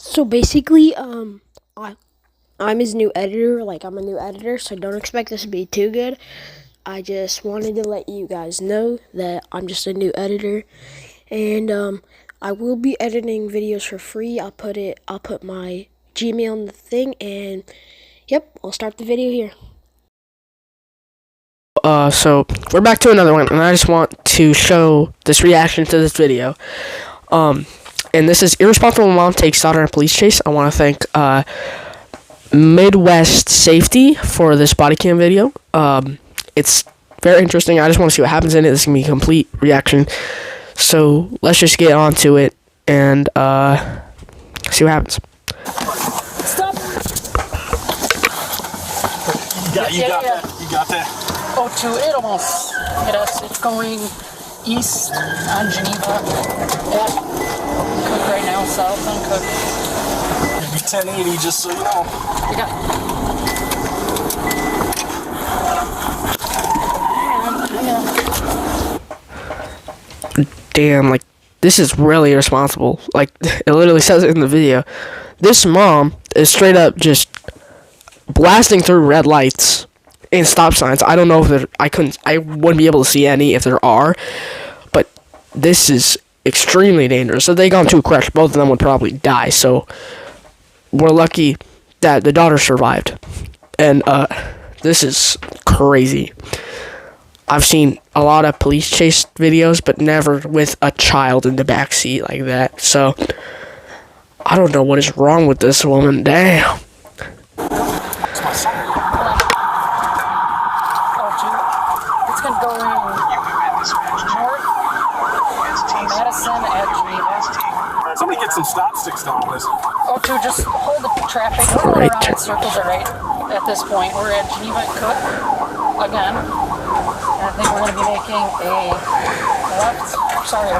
So basically, I'm his new editor. Like, I'm a new editor, so don't expect this to be too good. I just wanted to let you guys know that I'm just a new editor, and I will be editing videos for free. I'll put my Gmail in the thing, and yep, I'll start the video here. So we're back to another one, and I just want to show this reaction to this video. And this is Irresponsible Mom Takes Daughter in a Police Chase. I want to thank Midwest Safety for this body cam video. It's very interesting. I just want to see what happens in it. This is going to be a complete reaction. So let's just get on to it and see what happens. Stop! You got that. Oh, to it almost. It's going east on Geneva. Yeah. Cook right now, south on Cook. Maybe 1080, just so you know. We got. Damn, like, this is really irresponsible. Like, it literally says it in the video. This mom is straight up just blasting through red lights and stop signs. I don't know if I wouldn't be able to see any if there are, but this is extremely dangerous. If they got into a crash, both of them would probably die. So we're lucky that the daughter survived. And this is crazy. I've seen a lot of police chase videos, but never with a child in the backseat like that. So I don't know what is wrong with this woman. Damn. It's going to go in north Madison at Geneva. Somebody get some stop sticks down this. Oh, to just hold the traffic. We're going around in circles, right? At this point, we're at Geneva at Cook again. And I think we're going to be making a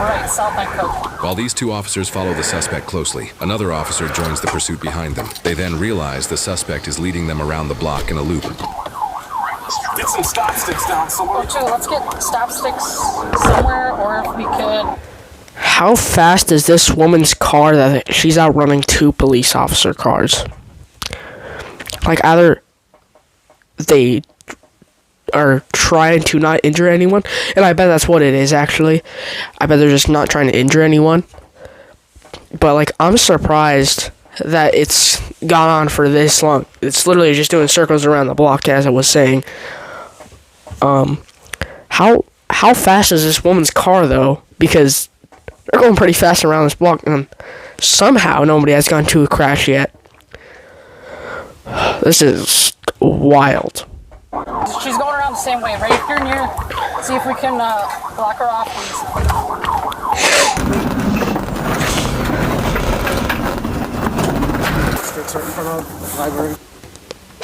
right, south on Cook. While these two officers follow the suspect closely, another officer joins the pursuit behind them. They then realize the suspect is leading them around the block in a loop. Get some stop sticks down somewhere. Oh, too, let's get stop sticks somewhere, or if we could. How fast is this woman's car that she's outrunning two police officer cars? Like, either they are trying to not injure anyone, and I bet that's what it is, actually. I bet they're just not trying to injure anyone. But, like, I'm surprised that it's gone on for this long. It's literally just doing circles around the block, as I was saying. How fast is this woman's car, though? Because they're going pretty fast around this block, and somehow nobody has gone to a crash yet. This is wild. She's going around the same way, right? If you're near, see if we can block her off, please.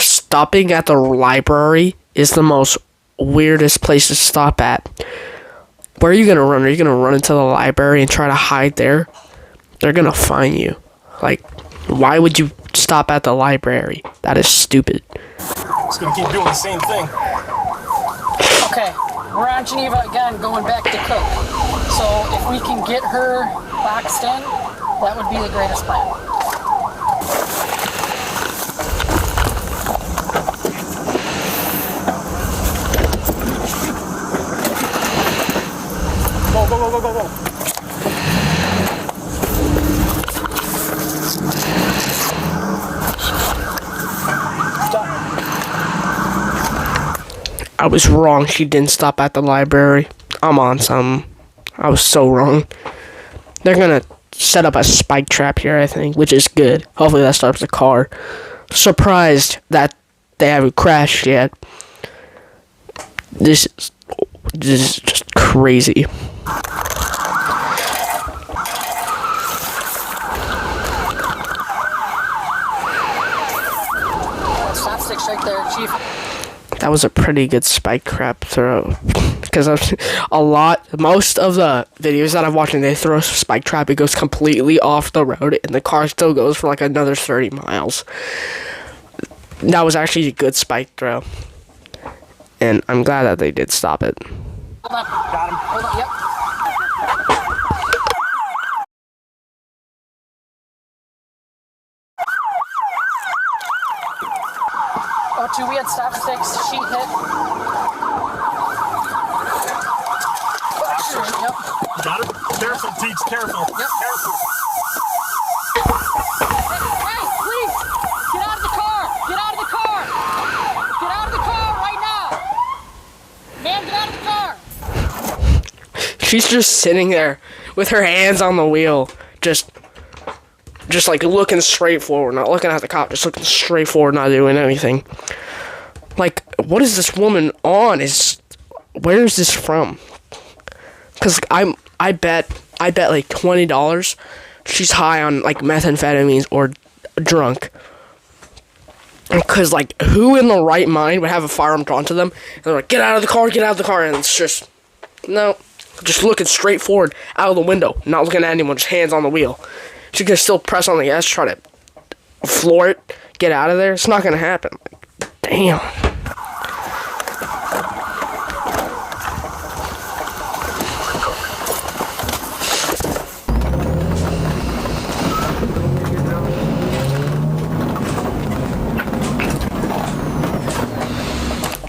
Stopping at the library is the most weirdest place to stop at. Where are you gonna run? Are you gonna run into the library and try to hide there? They're gonna find you. Like, why would you stop at the library? That is stupid. It's gonna keep doing the same thing. Okay, we're on Geneva again, going back to Cook. So if we can get her boxed in, that would be the greatest plan. Go. I was wrong. She didn't stop at the library. I'm on some. I was so wrong. They're gonna set up a spike trap here, I think, which is good. Hopefully that stops the car. Surprised that they haven't crashed yet. This is just crazy. Stop sticks right there, Chief. That was a pretty good spike trap throw. Because most of the videos that I've watched, and they throw a spike trap, it goes completely off the road, and the car still goes for like another 30 miles. That was actually a good spike throw. And I'm glad that they did stop it. Hold on. Got him. Hold on. Yep. 2, we had stop sticks. She hit. Yep. Got it? Careful, Teach, careful. Yep. Careful. Hey, please! Get out of the car! Get out of the car! Get out of the car right now! Man, get out of the car! She's just sitting there with her hands on the wheel, just like looking straight forward, not looking at the cop, just looking straight forward, not doing anything. Like, what is this woman on? Where is this from? Because I bet like $20 she's high on like methamphetamines or drunk. Because like, who in the right mind would have a firearm drawn to them and they're like, get out of the car, and it's just, no, just looking straight forward out of the window, not looking at anyone, just hands on the wheel. She can still press on the gas, try to floor it, get out of there. It's not gonna happen. Like, damn.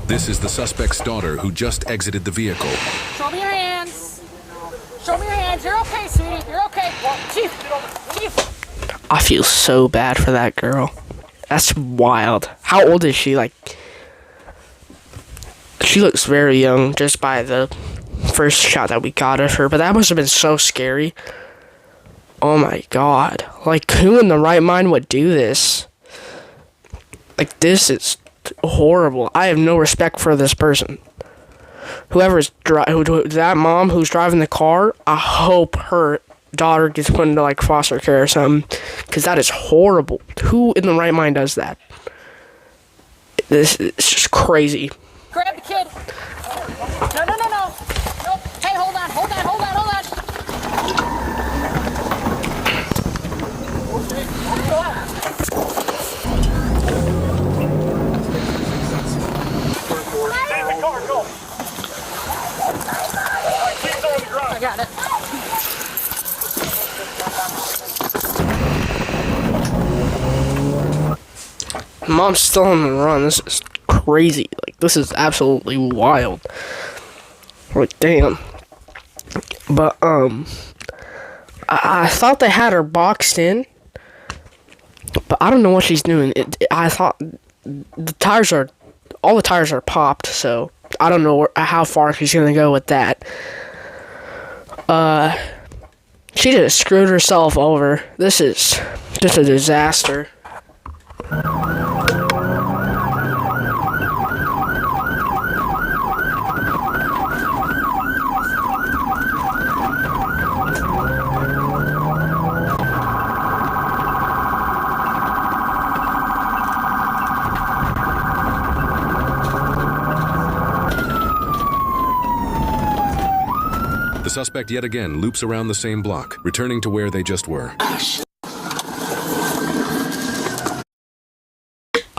This is the suspect's daughter who just exited the vehicle. Show me your hands! Show me your hands! You're okay, sweetie! You're okay! Well, Chief! I feel so bad for that girl. That's wild. How old is she? Like, she looks very young just by the first shot that we got of her, but that must have been so scary. Oh my god. Like, who in the right mind would do this? Like, this is horrible. I have no respect for this person. Whoever's that mom who's driving the car, I hope her daughter gets put into like foster care or something, because that is horrible. Who in the right mind does that? This is just crazy. Grab the kid! No. Nope. Hey, hold on. Go out. Stay in the car, go. Alright, keep her on the ground. I got it. Mom's still on the run. This is crazy. Like, this is absolutely wild. Like, damn. But, I thought they had her boxed in, but I don't know what she's doing. I thought all the tires are popped, so I don't know how far she's gonna go with that. She just screwed herself over. This is just a disaster. The suspect yet again loops around the same block, returning to where they just were.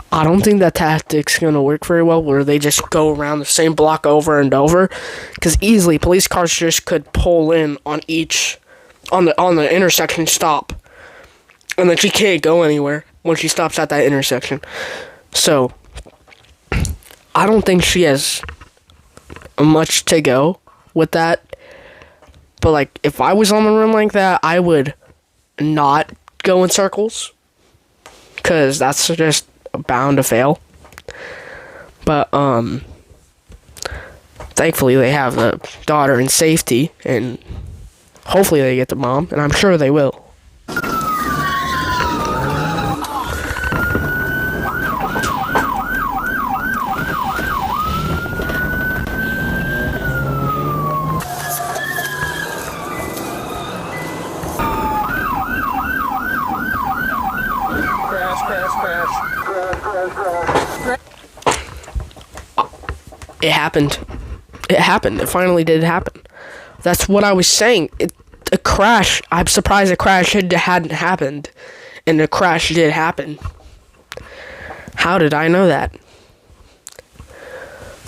I don't think that tactic's gonna work very well, where they just go around the same block over and over, because easily police cars just could pull in on the intersection stop, and then she can't go anywhere when she stops at that intersection. So I don't think she has much to go with that. But like, if I was on the run like that, I would not go in circles, because that's just bound to fail. But thankfully they have the daughter in safety, and hopefully they get the mom, and I'm sure they will. It happened. It happened. It finally did happen. That's what I was saying. A crash. I'm surprised a crash hadn't happened. And a crash did happen. How did I know that?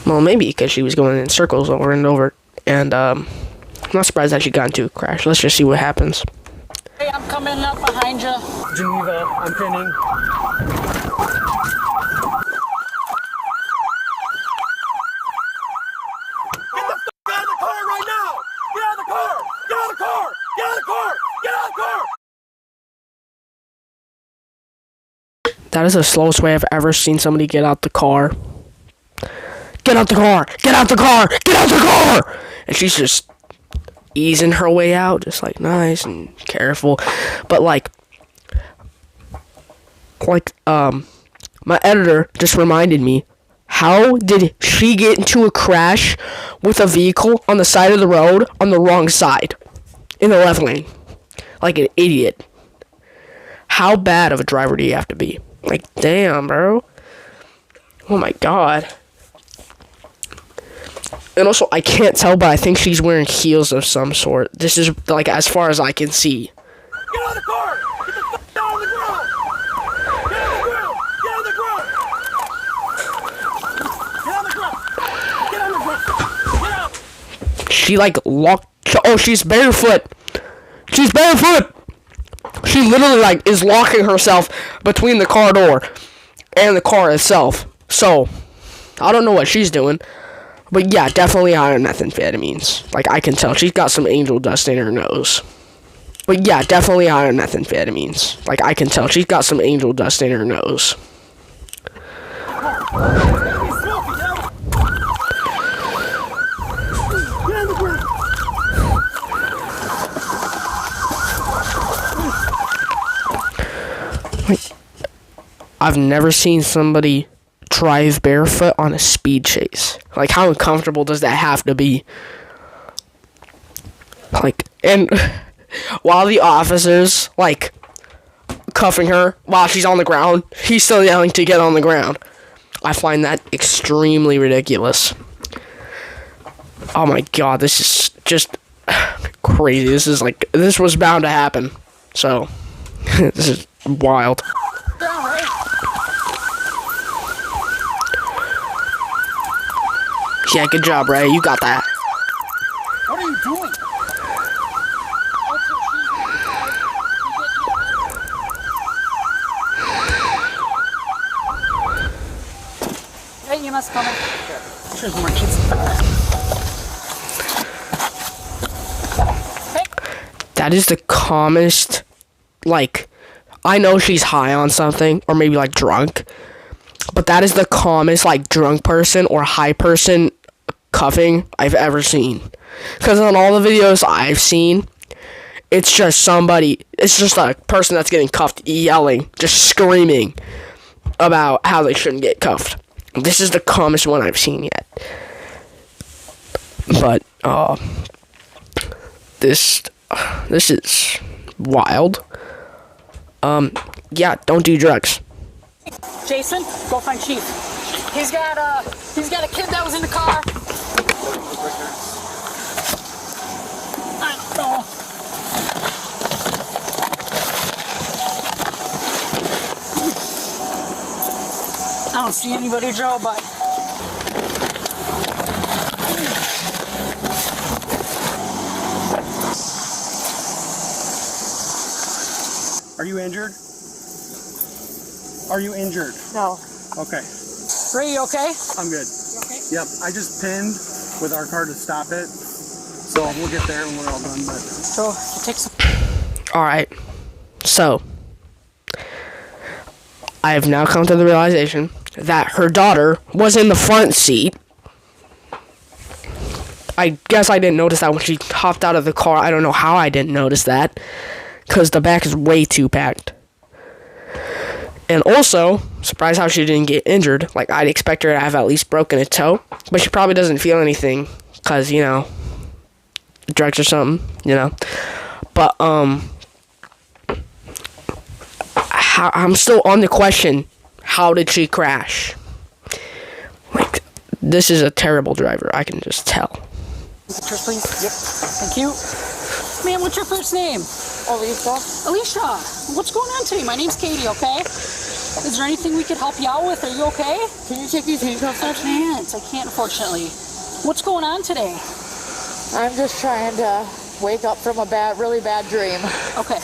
Well, maybe because she was going in circles over and over. And I'm not surprised that she got into a crash. Let's just see what happens. Hey, I'm coming up behind you. Geneva, I'm pinning. That is the slowest way I've ever seen somebody get out the car. Get out the car! Get out the car! Get out the car! And she's just easing her way out, just like nice and careful. But like my editor just reminded me, how did she get into a crash with a vehicle on the side of the road on the wrong side in the left lane? Like an idiot. How bad of a driver do you have to be? Like, damn, bro. Oh my god. And also, I can't tell, but I think she's wearing heels of some sort. This is, like, as far as I can see. Get out of the car! Get the fuck down on the ground! Get on the ground! Get on the ground! Get on the ground! Get on the ground! Get out! She, like, locked... Oh, she's barefoot! She's barefoot! She literally, like, is locking herself between the car door and the car itself. So, I don't know what she's doing. But yeah, definitely high on methamphetamines. Like, I can tell. She's got some angel dust in her nose. But yeah, definitely high on methamphetamines. Like, I can tell. She's got some angel dust in her nose. I've never seen somebody drive barefoot on a speed chase. Like, how uncomfortable does that have to be? Like, and while the officers, like, cuffing her while she's on the ground, he's still yelling to get on the ground. I find that extremely ridiculous. Oh my god, this is just crazy. This is like, this was bound to happen. So, this is wild. Down, right? Yeah, good job, Ray. You got that. What are you doing? Hey, you must come in. Sure. There's more kids. That is the calmest, like, I know she's high on something, or maybe, like, drunk, but that is the calmest, like, drunk person or high person cuffing I've ever seen. Because on all the videos I've seen, it's just a person that's getting cuffed yelling, just screaming about how they shouldn't get cuffed. This is the calmest one I've seen yet. But, this is wild. Yeah, don't do drugs. Jason, go find Chief. He's got a kid that was in the car. I don't see anybody, Joe, but Are you injured? Are you injured? no. Okay, Ray, you okay? I'm good. You okay? Yep, I just pinned with our car to stop it. So we'll get there when we're all done, but... So, take some. Alright, so, I have now come to the realization that her daughter was in the front seat. I guess I didn't notice that when she hopped out of the car. I don't know how I didn't notice that, because the back is way too packed. And also, surprised how she didn't get injured. Like, I'd expect her to have at least broken a toe, but she probably doesn't feel anything, because, you know, drugs or something, you know. But, I'm still on the question, how did she crash? Like, this is a terrible driver, I can just tell. Picture, please. Yep. Thank you. Man, what's your first name? Alicia. Alicia, what's going on today? My name's Katie, okay? Is there anything we could help you out with? Are you okay? Can you take these handcuffs off? I can't, unfortunately. What's going on today? I'm just trying to wake up from a really bad dream. Okay.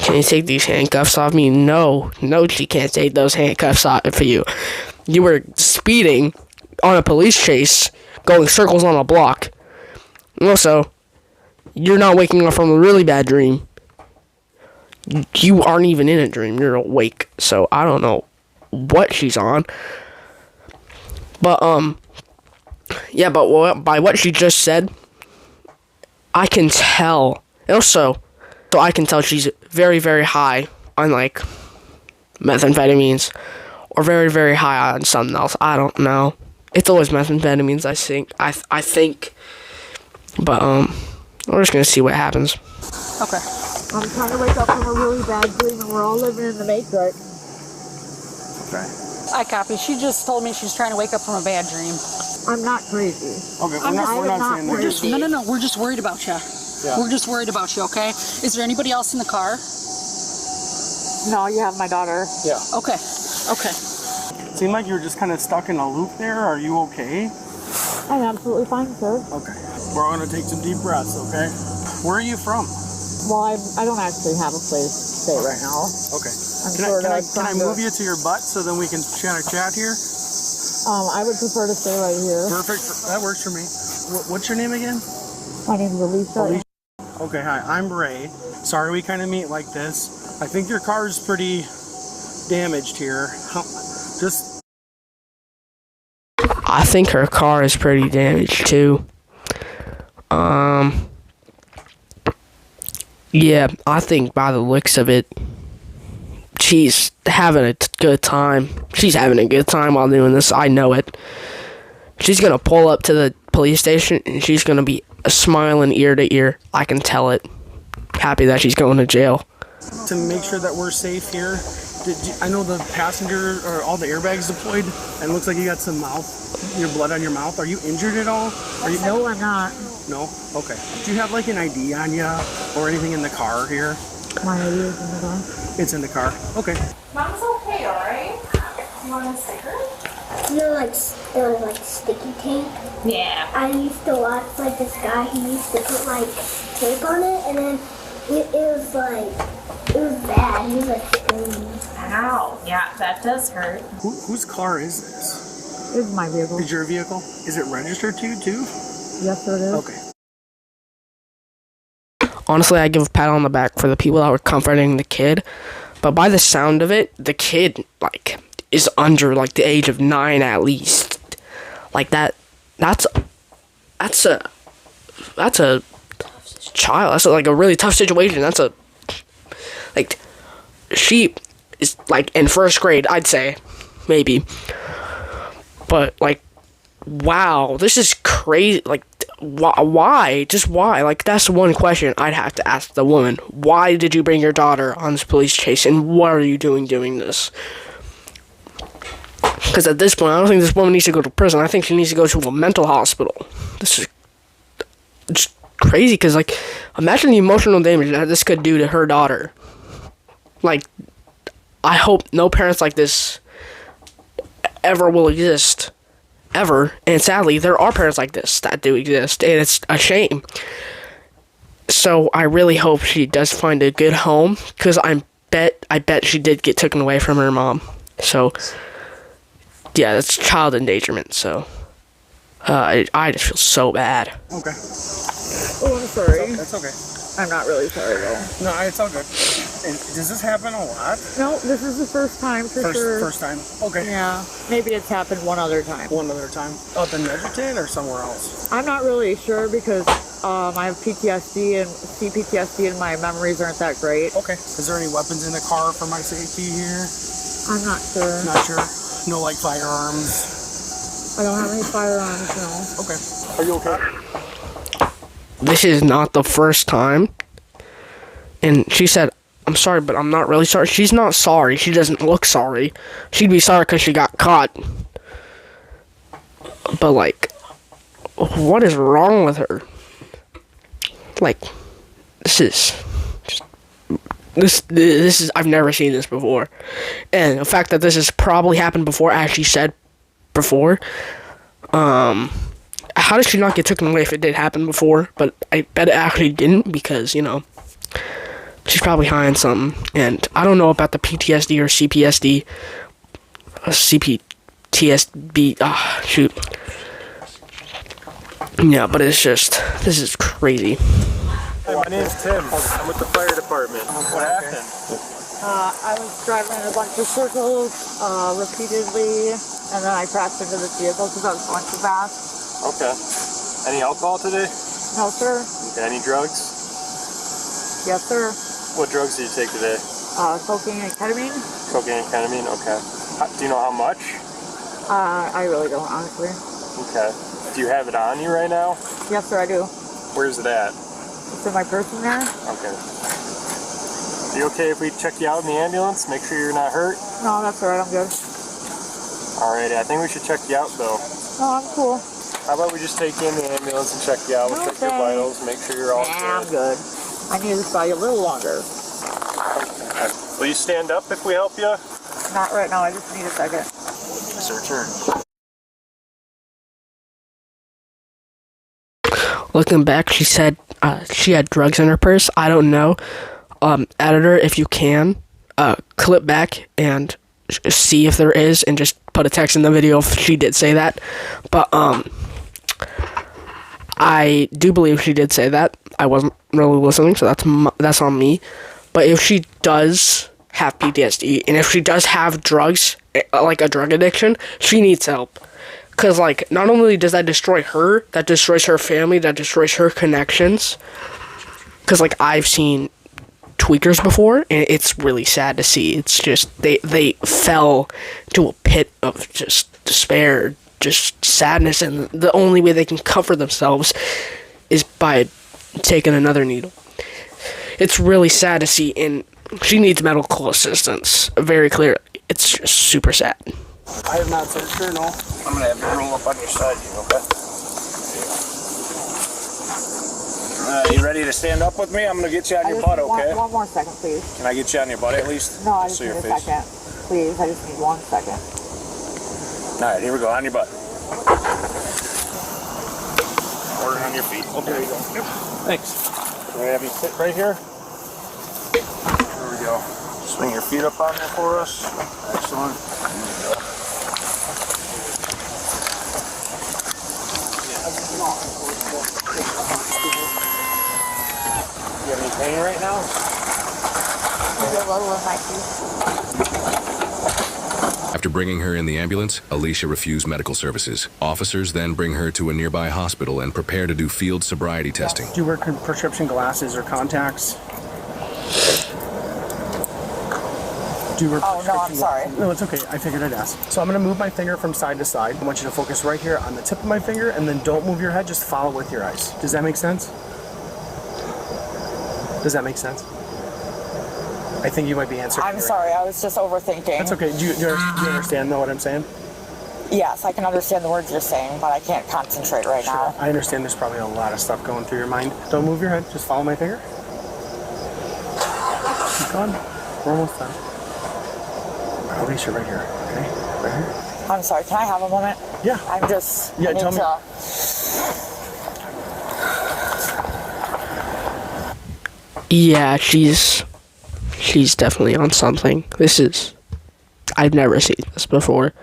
Can you take these handcuffs off me? No, she can't take those handcuffs off for you. You were speeding on a police chase, going circles on a block. Also, you're not waking up from a really bad dream. you aren't even in a dream, you're awake. So I don't know what she's on. But yeah, but by what she just said, I can tell. Also, so I can tell she's very, very high on like methamphetamines, or very, very high on something else. I don't know. It's always methamphetamines, I think. I think. But we're just gonna see what happens. Okay. I'm trying to wake up from a really bad dream and we're all living in the Matrix. Okay. I copy. She just told me she's trying to wake up from a bad dream. I'm not crazy. Okay, we're not saying that. We're just no. We're just worried about you. Yeah. We're just worried about you. Okay. Is there anybody else in the car? No, you have my daughter. Yeah. Okay. Okay. Seemed like you were just kind of stuck in a loop there. Are you okay? I'm absolutely fine, sir. Okay. We're all gonna take some deep breaths, okay? Where are you from? Well, I don't actually have a place to stay right now. Okay. I'm Can sort of I trying move to- you to your butt so then we can chat here? I would prefer to stay right here. Perfect. That works for me. What's your name again? My name is Alicia. Okay, hi. I'm Ray. Sorry we kind of meet like this. I think your car is pretty damaged here. Just I think her car is pretty damaged too. Yeah, I think by the looks of it, she's having a good time. She's having a good time while doing this. I know it. She's gonna pull up to the police station and she's gonna be smiling ear to ear. I can tell it. Happy that she's going to jail. to make sure that we're safe here. I know the passenger or all the airbags deployed, and it looks like you got some your blood on your mouth. Are you injured at all? No, I'm not. No? Okay. Do you have like an ID on you or anything in the car here? My ID is in the car. It's in the car. Okay. Mom's okay, alright? You want a sticker? You know, like, sticky tape? Yeah. I used to watch, like, this guy, he used to put, like, tape on it, and then it was, like, it was bad. He was, like, screaming. Ow. Yeah, that does hurt. Whose car is this? This is my vehicle. Is your vehicle? Is it registered to you, too? Yes, sir, it is. Okay. Honestly, I give a pat on the back for the people that were comforting the kid. But by the sound of it, the kid, like, is under, like, the age of 9 at least. Like, that's a child. That's, like, a really tough situation. Like, she is, like, in first grade, I'd say. Maybe. But, like, wow, this is crazy. Like, why? Just why? Like, that's one question I'd have to ask the woman. Why did you bring your daughter on this police chase, and what are you doing this? Because at this point, I don't think this woman needs to go to prison. I think she needs to go to a mental hospital. This is just crazy, because, like, imagine the emotional damage that this could do to her daughter. Like, I hope no parents like this ever will exist. Ever. And sadly, there are parents like this that do exist, and it's a shame. So I really hope she does find a good home, because I bet she did get taken away from her mom. So yeah, that's child endangerment. So I just feel so bad. Okay. Oh, I'm sorry. That's okay. I'm not really sorry, though. No, it's all good. And does this happen a lot? No, this is the first time for sure. First time. Okay. Yeah, maybe it's happened one other time. One other time. Up in Edgerton or somewhere else? I'm not really sure because I have PTSD and CPTSD and my memories aren't that great. Okay. Is there any weapons in the car for my safety here? I'm not sure. Not sure. No, like firearms. I don't have any firearms, no. Okay. Are you okay? This is not the first time. And she said, I'm sorry, but I'm not really sorry. She's not sorry. She doesn't look sorry. She'd be sorry because she got caught. But, like, what is wrong with her? Like, this is, I've never seen this before. And the fact that this has probably happened before, as she said before, how did she not get taken away if it did happen before? But I bet it actually didn't, because, you know, she's probably high on something. And I don't know about the PTSD or CPSD. CPTSD. Shoot. Yeah, but it's just, this is crazy. Hey, my name's Tim. I'm with the fire department. What happened? I was driving in a bunch of circles repeatedly, and then I crashed into this vehicle because I was going too fast. Okay. Any alcohol today? No, sir. Okay. Any drugs? Yes, sir. What drugs did you take today? Cocaine and ketamine. Cocaine and ketamine? Okay. Do you know how much? I really don't, honestly. Okay. Do you have it on you right now? Yes, sir, I do. Where's it at? It's in my purse in there. Okay. Are you okay if we check you out in the ambulance? Make sure you're not hurt? No, that's alright, I'm good. Alright, I think we should check you out though. No, I'm cool. How about we just take you in the ambulance and check you out? We'll check your vitals, make sure you're all I'm good. good. I need to stay a little longer. Will you stand up if we help you? Not right now, I just need a second. Searcher. Looking back, she said she had drugs in her purse. I don't know. Editor, if you can, clip back and see if there is, and just put a text in the video if she did say that. But I do believe she did say that. I wasn't really listening, so that's on me. But if she does have PTSD, and if she does have drugs, like a drug addiction, she needs help. Because, like, not only does that destroy her, that destroys her family, that destroys her connections. Because, like, I've seen tweakers before, and it's really sad to see. It's just, they fell to a pit of just despair, just sadness, and the only way they can comfort themselves is by taking another needle. It's really sad to see, and she needs medical assistance, very clearly. It's just super sad. I have not searched her, no. I'm gonna have you roll up on your side, okay? You ready to stand up with me? I'm gonna get you on your butt, okay? One more second, please. Can I get you on your butt at least? No, I just need a second. Please, I just need 1 second. Alright, here we go, on your butt. Order on your feet. Okay, there you go. Yep. Thanks. Can I have you sit right here? There we go. Swing your feet up on there for us. Excellent. There we go. You have any pain right now? After bringing her in the ambulance, Alicia refused medical services. Officers then bring her to a nearby hospital and prepare to do field sobriety testing. Do you wear prescription glasses or contacts? Do you wear Oh, no, I'm sorry. No, it's okay. I figured I'd ask. So I'm going to move my finger from side to side. I want you to focus right here on the tip of my finger, and then don't move your head. Just follow with your eyes. Does that make sense? Does that make sense? I think you might be answering. I'm sorry, I was just overthinking. That's okay. Do you understand though what I'm saying? Yes, I can understand the words you're saying, but I can't concentrate right now. I understand there's probably a lot of stuff going through your mind. Don't move your head. Just follow my finger. Keep going. We're almost done. Alicia, right here. Okay? Right here. I'm sorry, can I have a moment? Yeah. I'm just... Yeah, tell me. Yeah, she's definitely on something. I've never seen this before.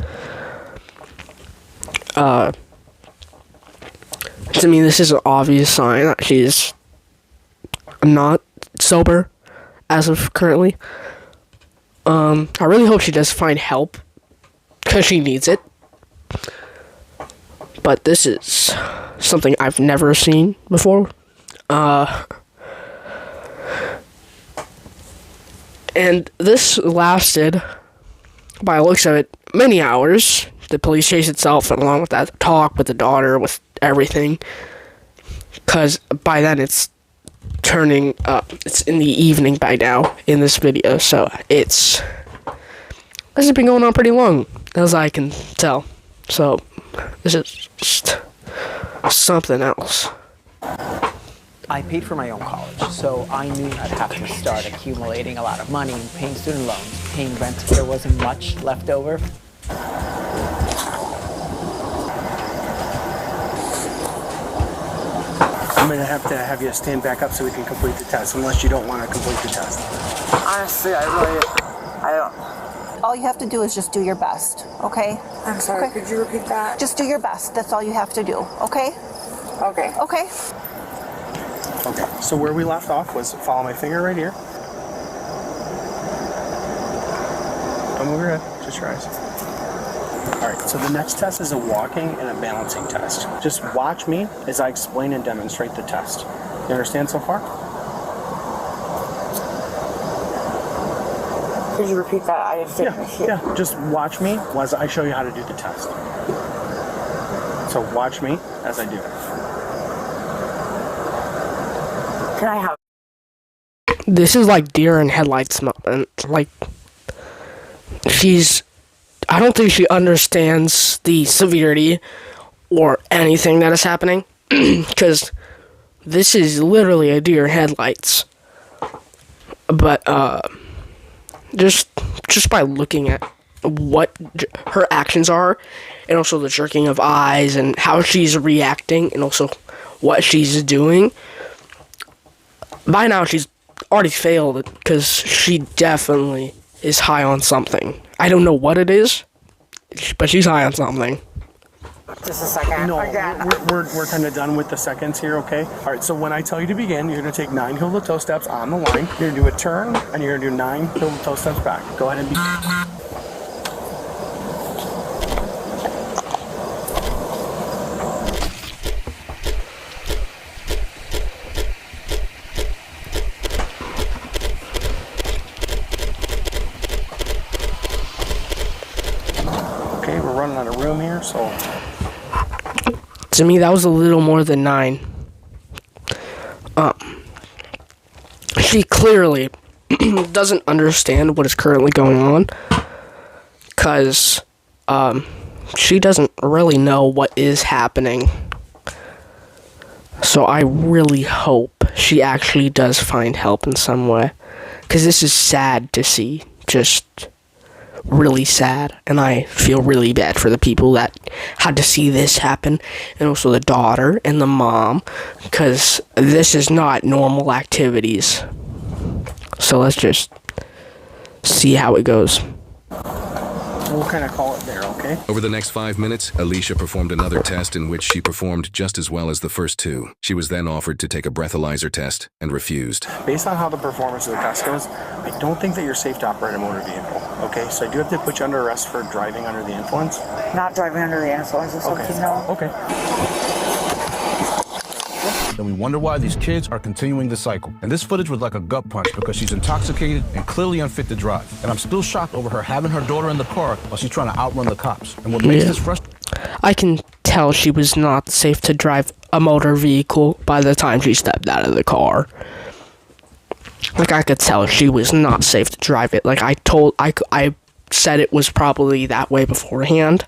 To me, this is an obvious sign that she's not sober as of currently. I really hope she does find help, because she needs it. But this is something I've never seen before. And this lasted, by the looks of it, many hours. The police chase itself, and along with that, talk with the daughter, with everything. Because by then it's turning up. It's in the evening by now in this video, so this has been going on pretty long, as I can tell. So this is just something else. I paid for my own college, so I knew I'd have to start accumulating a lot of money, paying student loans, paying rent if there wasn't much left over. I'm going to have you stand back up so we can complete the test, unless you don't want to complete the test. Honestly, I don't... All you have to do is just do your best, okay? I'm sorry, Okay. could you repeat that? Just do your best. That's all you have to do, okay? Okay. Okay? Okay. Okay, so where we left off was follow my finger right here. Don't move your head, just your eyes. Alright, so the next test is a walking and a balancing test. Just watch me as I explain and demonstrate the test. You understand so far? Could you repeat that? I didn't finish. Yeah, just watch me as I show you how to do the test. So watch me as I do it. Can I have? This is like deer in headlights moment. Like, I don't think she understands the severity or anything that is happening. Because this is literally a deer in headlights. But, just by looking at what her actions are, and also the jerking of eyes, and how she's reacting, and also what she's doing, by now she's already failed, because she definitely is high on something. I don't know what it is, but she's high on something. Just a second. No, we're kind of done with the seconds here, okay? All right, so when I tell you to begin, you're going to take 9 heel-to-toe steps on the line. You're going to do a turn, and you're going to do 9 heel-to-toe steps back. Go ahead and begin. Okay, we're running out of room here, so... To me, that was a little more than 9. She clearly doesn't understand what is currently going on, because she doesn't really know what is happening. So I really hope she actually does find help in some way, because this is sad to see, just really sad, and I feel really bad for the people that had to see this happen, and also the daughter and the mom, because this is not normal activities. So let's just see how it goes. We'll kind of call it there, okay? Over the next 5 minutes, Alicia performed another test in which she performed just as well as the first 2. She was then offered to take a breathalyzer test and refused. Based on how the performance of the test goes, I don't think that you're safe to operate a motor vehicle, okay? So I do have to put you under arrest for driving under the influence. Not driving under the influence or something, no. Okay. Then we wonder why these kids are continuing the cycle. And this footage was like a gut punch because she's intoxicated and clearly unfit to drive. And I'm still shocked over her having her daughter in the car while she's trying to outrun the cops. And what makes this frustrating... I can tell she was not safe to drive a motor vehicle by the time she stepped out of the car. Like, I could tell she was not safe to drive it. Like, I said it was probably that way beforehand.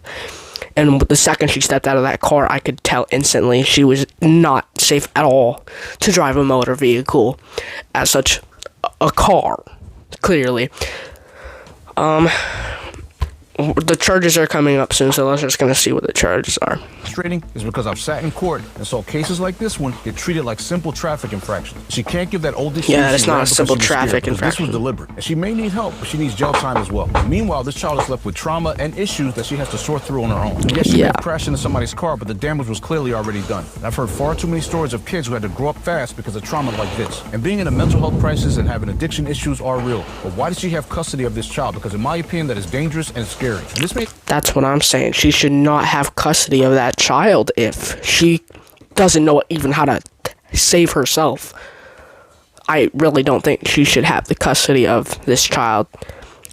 And the second she stepped out of that car, I could tell instantly she was not safe at all to drive a motor vehicle as such a car, clearly. The charges are coming up soon, so let's just gonna see what the charges are. Frustrating is because I've sat in court and saw cases like this one get treated like simple traffic infractions. She can't give that old excuse. Yeah, that's not a simple traffic infraction. This was deliberate, and she may need help, but she needs jail time as well. Meanwhile, this child is left with trauma and issues that she has to sort through on her own. Yes, she may have crashed into somebody's car, but the damage was clearly already done. And I've heard far too many stories of kids who had to grow up fast because of trauma like this. And being in a mental health crisis and having addiction issues are real. But why does she have custody of this child? Because in my opinion, that is dangerous and scary. And this may... That's what I'm saying. She should not have custody of that child if she doesn't know even how to save herself. I really don't think she should have the custody of this child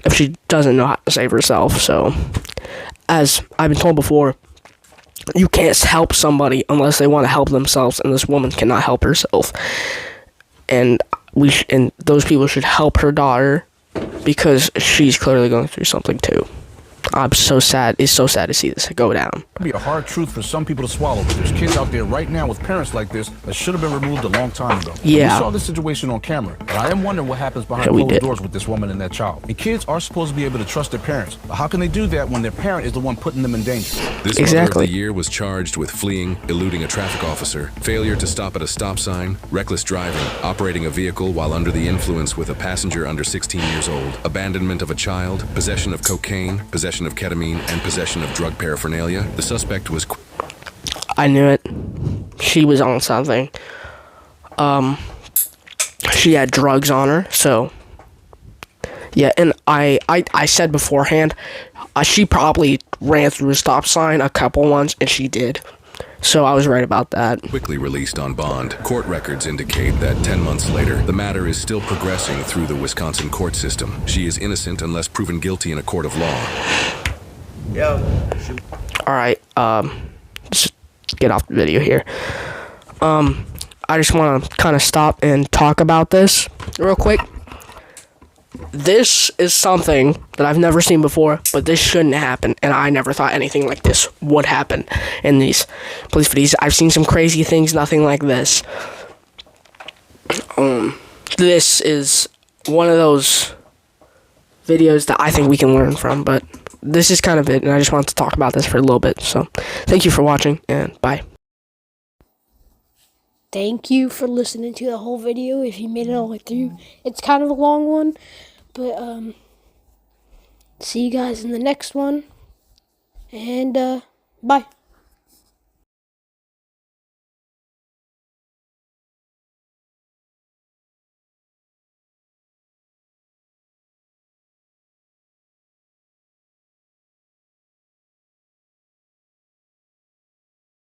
if she doesn't know how to save herself. So, as I've been told before, you can't help somebody unless they want to help themselves, and this woman cannot help herself. And and those people should help her daughter because she's clearly going through something too. I'm so sad. It's so sad to see this go down. It'd be a hard truth for some people to swallow, but there's kids out there right now with parents like this that should have been removed a long time ago. Yeah. We saw this situation on camera, but I am wondering what happens behind closed doors with this woman and that child. And kids are supposed to be able to trust their parents, but how can they do that when their parent is the one putting them in danger? This mother of the year was charged with fleeing, eluding a traffic officer, failure to stop at a stop sign, reckless driving, operating a vehicle while under the influence with a passenger under 16 years old, abandonment of a child, possession of cocaine, possession of ketamine, and possession of drug paraphernalia. The suspect was... I knew it. She was on something. she had drugs on her. So yeah, and I said beforehand, she probably ran through a stop sign a couple ones, and she did. So I was right about that. Quickly released on bond, court records indicate that 10 months later, the matter is still progressing through the Wisconsin court system. She is innocent unless proven guilty in a court of law. Alright, just get off the video here. I just want to kind of stop and talk about this real quick. This is something that I've never seen before, but this shouldn't happen, and I never thought anything like this would happen in these police videos. I've seen some crazy things, nothing like this. This is one of those videos that I think we can learn from, but this is kind of it, and I just wanted to talk about this for a little bit. So, thank you for watching, and bye. Thank you for listening to the whole video. If you made it all the way through, it's kind of a long one, but see you guys in the next one, and bye.